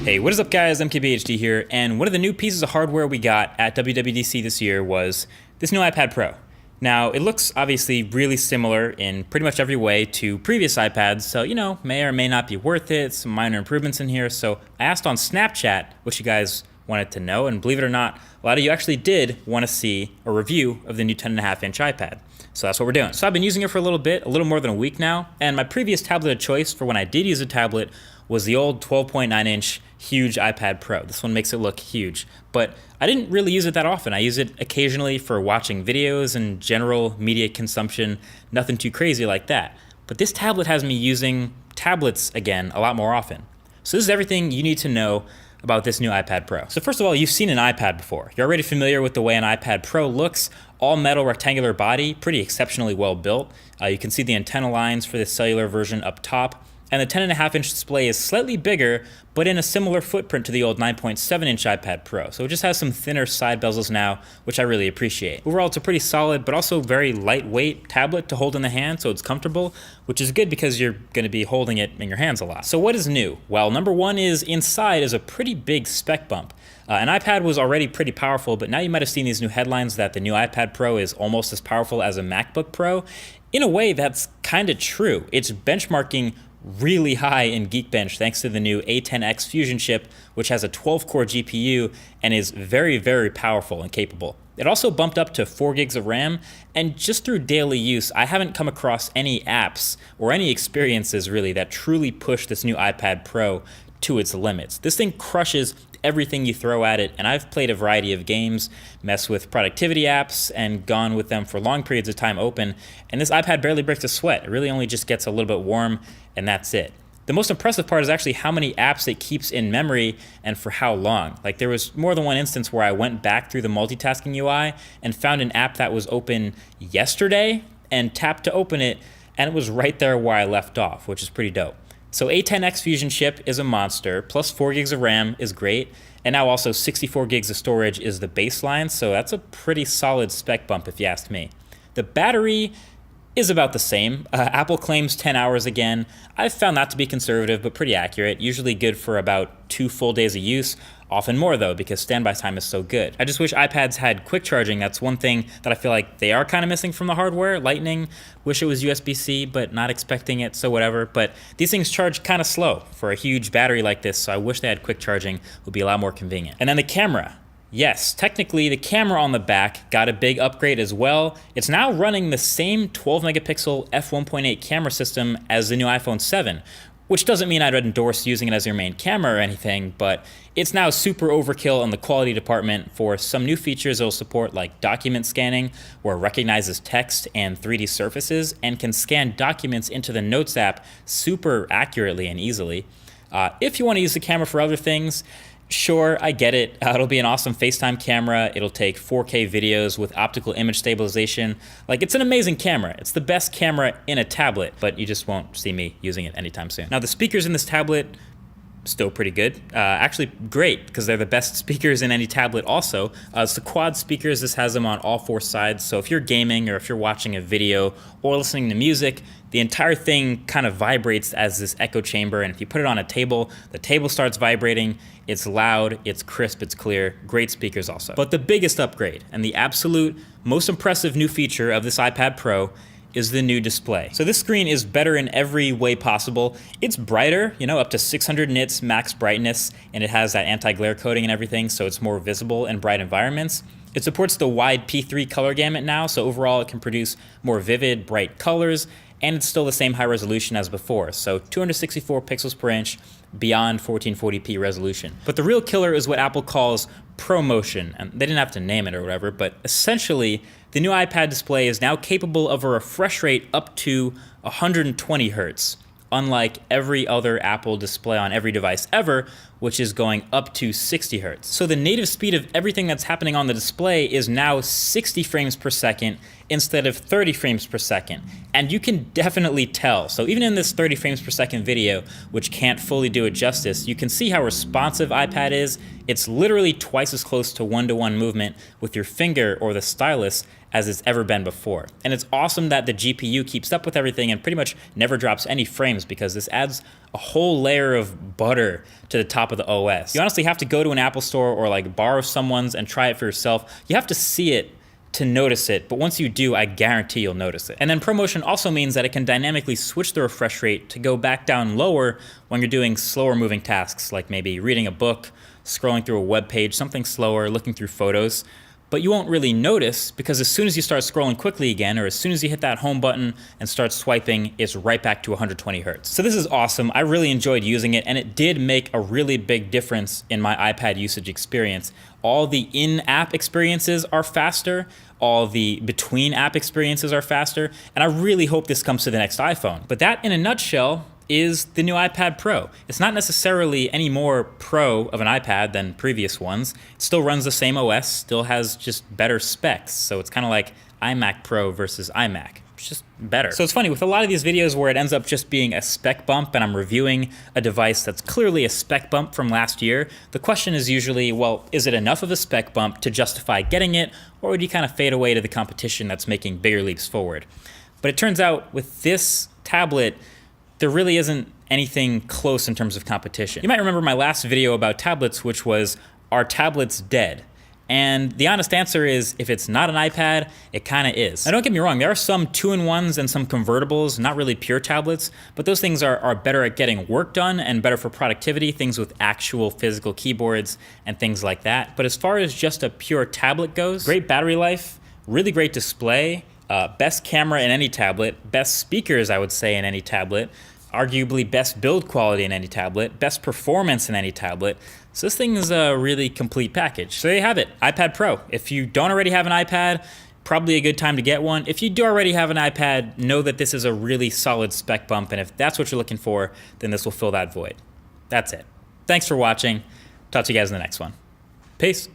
Hey, what is up guys, MKBHD here, and one of the new pieces of hardware we got at WWDC this year was this new iPad Pro. Now, it looks obviously really similar in pretty much every way to previous iPads, so may or may not be worth it, some minor improvements in here. So I asked on Snapchat what you guys wanted to know, and believe it or not, a lot of you actually did want to see a review of the new 10.5-inch iPad. So that's what we're doing. So I've been using it for a little more than a week now, and my previous tablet of choice for when I did use a tablet was the old 12.9-inch huge iPad Pro. This one makes it look huge, but I didn't really use it that often. I use it occasionally for watching videos and general media consumption, nothing too crazy like that. But this tablet has me using tablets again a lot more often. So this is everything you need to know about this new iPad Pro. So first of all, you've seen an iPad before. You're already familiar with the way an iPad Pro looks. All metal rectangular body, pretty exceptionally well built. You can see the antenna lines for the cellular version up top. And the 10.5-inch display is slightly bigger, but in a similar footprint to the old 9.7-inch iPad Pro. So it just has some thinner side bezels now, which I really appreciate. Overall, it's a pretty solid, but also very lightweight tablet to hold in the hand, so it's comfortable, which is good because you're gonna be holding it in your hands a lot. So what is new? Well, number one is inside is a pretty big spec bump. An iPad was already pretty powerful, but now you might have seen these new headlines that the new iPad Pro is almost as powerful as a MacBook Pro. In a way, that's kind of true. It's benchmarking really high in Geekbench thanks to the new A10X Fusion chip, which has a 12-core GPU and is very, very powerful and capable. It also bumped up to 4 gigs of RAM, and just through daily use, I haven't come across any apps or any experiences really that truly push this new iPad Pro to its limits. This thing crushes everything you throw at it, and I've played a variety of games, messed with productivity apps, and gone with them for long periods of time open, and this iPad barely breaks a sweat. It really only just gets a little bit warm, and that's it. The most impressive part is actually how many apps it keeps in memory and for how long. Like, there was more than one instance where I went back through the multitasking UI and found an app that was open yesterday and tapped to open it, and it was right there where I left off, which is pretty dope. So A10X Fusion chip is a monster, plus 4 gigs of RAM is great, and now also 64 gigs of storage is the baseline, so that's a pretty solid spec bump if you ask me. The battery is about the same. Apple claims 10 hours again. I've found that to be conservative, but pretty accurate, usually good for about 2 full days of use, often more though, because standby time is so good. I just wish iPads had quick charging. That's one thing that I feel like they are kind of missing from the hardware. Lightning, wish it was USB-C, but not expecting it, so whatever. But these things charge kind of slow for a huge battery like this, so I wish they had quick charging. It would be a lot more convenient. And then the camera. Yes, technically the camera on the back got a big upgrade as well. It's now running the same 12 megapixel f1.8 camera system as the new iPhone 7, which doesn't mean I'd endorse using it as your main camera or anything, but it's now super overkill in the quality department for some new features it'll support, like document scanning, where it recognizes text and 3D surfaces and can scan documents into the Notes app super accurately and easily. If you want to use the camera for other things, sure, I get it. It'll be an awesome FaceTime camera. It'll take 4K videos with optical image stabilization. Like, it's an amazing camera. It's the best camera in a tablet, but you just won't see me using it anytime soon. Now, the speakers in this tablet, still pretty good. Actually great, because they're the best speakers in any tablet also. It's the quad speakers. This has them on all 4 sides. So if you're gaming or if you're watching a video or listening to music, the entire thing kind of vibrates as this echo chamber. And if you put it on a table, the table starts vibrating. It's loud, it's crisp, it's clear. Great speakers also. But the biggest upgrade and the absolute most impressive new feature of this iPad Pro is the new display. So this screen is better in every way possible. It's brighter, up to 600 nits max brightness, and it has that anti-glare coating and everything, so it's more visible in bright environments. It supports the wide P3 color gamut now, so overall it can produce more vivid, bright colors, and it's still the same high resolution as before, so 264 pixels per inch beyond 1440p resolution. But the real killer is what Apple calls ProMotion, and they didn't have to name it or whatever, but essentially the new iPad display is now capable of a refresh rate up to 120 Hertz, unlike every other Apple display on every device ever, which is going up to 60 Hertz. So the native speed of everything that's happening on the display is now 60 frames per second instead of 30 frames per second. And you can definitely tell. So even in this 30 frames per second video, which can't fully do it justice, you can see how responsive iPad is. It's literally twice as close to one-to-one movement with your finger or the stylus as it's ever been before. And it's awesome that the GPU keeps up with everything and pretty much never drops any frames, because this adds a whole layer of butter to the top of the OS. You honestly have to go to an Apple store or like borrow someone's and try it for yourself. You have to see it to notice it, but once you do, I guarantee you'll notice it. And then ProMotion also means that it can dynamically switch the refresh rate to go back down lower when you're doing slower moving tasks, like maybe reading a book, scrolling through a web page, something slower, looking through photos. But you won't really notice, because as soon as you start scrolling quickly again, or as soon as you hit that home button and start swiping, it's right back to 120 hertz. So this is awesome. I really enjoyed using it, and it did make a really big difference in my iPad usage experience. All the in-app experiences are faster, all the between-app experiences are faster, and I really hope this comes to the next iPhone. But that, in a nutshell, is the new iPad Pro. It's not necessarily any more pro of an iPad than previous ones. It still runs the same OS, still has just better specs. So it's kind of like iMac Pro versus iMac. It's just better. So it's funny, with a lot of these videos where it ends up just being a spec bump and I'm reviewing a device that's clearly a spec bump from last year, the question is usually, well, is it enough of a spec bump to justify getting it, or would you kind of fade away to the competition that's making bigger leaps forward? But it turns out with this tablet, there really isn't anything close in terms of competition. You might remember my last video about tablets, which was, are tablets dead? And the honest answer is, if it's not an iPad, it kind of is. Now don't get me wrong, there are some 2-in-1s and some convertibles, not really pure tablets, but those things are better at getting work done and better for productivity, things with actual physical keyboards and things like that. But as far as just a pure tablet goes, great battery life, really great display, best camera in any tablet, best speakers, I would say, in any tablet, arguably best build quality in any tablet, best performance in any tablet. So this thing is a really complete package. So there you have it, iPad Pro. If you don't already have an iPad, probably a good time to get one. If you do already have an iPad, know that this is a really solid spec bump, and if that's what you're looking for, then this will fill that void. That's it. Thanks for watching. Talk to you guys in the next one. Peace.